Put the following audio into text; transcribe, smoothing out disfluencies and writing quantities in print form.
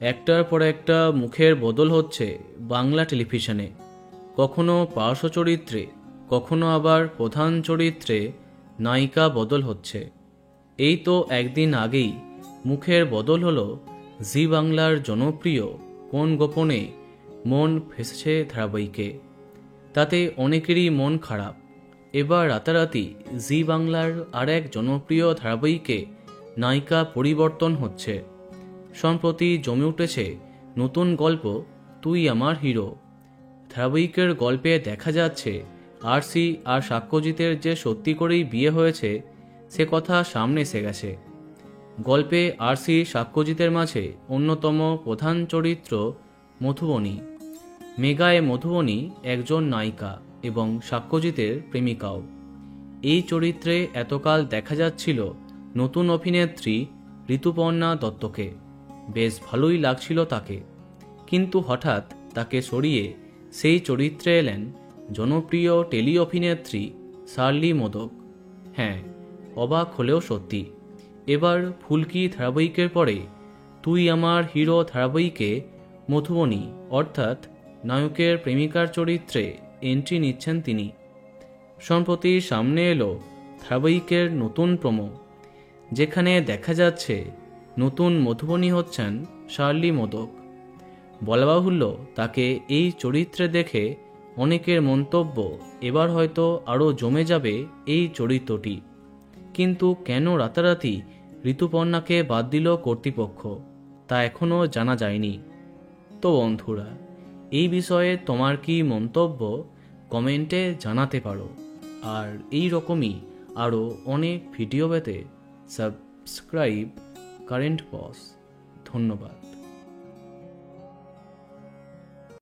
একটার পর একটা মুখের বদল হচ্ছে বাংলা টেলিভিশনে, কখনো পার্শ্ব চরিত্রে, কখনো আবার প্রধান চরিত্রে নায়িকা বদল হচ্ছে। এই তো একদিন আগেই মুখের বদল হলো জি বাংলার জনপ্রিয় কোন গোপনে মন ফেসেছে ধারাবাহিকে। তাতে অনেকেরই মন খারাপ। এবার রাতারাতি জি বাংলার আর এক জনপ্রিয় ধারাবাহিকে নায়িকা পরিবর্তন হচ্ছে। সম্প্রতি জমে উঠেছে নতুন গল্প তুই আমার হিরো। ধারাবাহিকের গল্পে দেখা যাচ্ছে আরসি আর সাক্ষ্যজিতের যে সত্যি করেই বিয়ে হয়েছে সে কথা সামনে এসে গেছে। গল্পে আরসি সাক্ষ্যজিতের মাঝে অন্যতম প্রধান চরিত্র মধুবনী। মেগায় মধুবনী একজন নায়িকা এবং সাক্ষ্যজিতের প্রেমিকাও। এই চরিত্রে এতকাল দেখা যাচ্ছিল নতুন অভিনেত্রী ঋতুপর্ণা দত্তকে। বেশ ভালোই লাগছিল তাকে, কিন্তু হঠাৎ তাকে সরিয়ে সেই চরিত্রে এলেন জনপ্রিয় টেলি অভিনেত্রী শার্লি মোদক। হ্যাঁ, অবাক হলেও সত্যি। এবার ফুলকি ধারাবাহিকের পরে তুই আমার হিরো ধারাবাহিকে মধুবনী অর্থাৎ নায়কের প্রেমিকার চরিত্রে এন্ট্রি নিচ্ছেন তিনি। সম্প্রতি সামনে এলো ধারাবাহিকের নতুন প্রোমো, যেখানে দেখা যাচ্ছে নতুন মধুবনী হচ্ছেন শার্লি মোদক। বলা বাহুল্য, তাকে এই চরিত্রে দেখে অনেকের মন্তব্য এবার হয়তো আরও জমে যাবে এই চরিত্রটি। কিন্তু কেন রাতারাতি ঋতুপর্ণাকে বাদ দিল কর্তৃপক্ষ তা এখনও জানা যায়নি। তো বন্ধুরা, এই বিষয়ে তোমার কি মন্তব্য কমেন্টে জানাতে পারো। আর এই রকমই আরও অনেক ভিডিও পেতে সাবস্ক্রাইব কারেন্ট বস। ধন্যবাদ।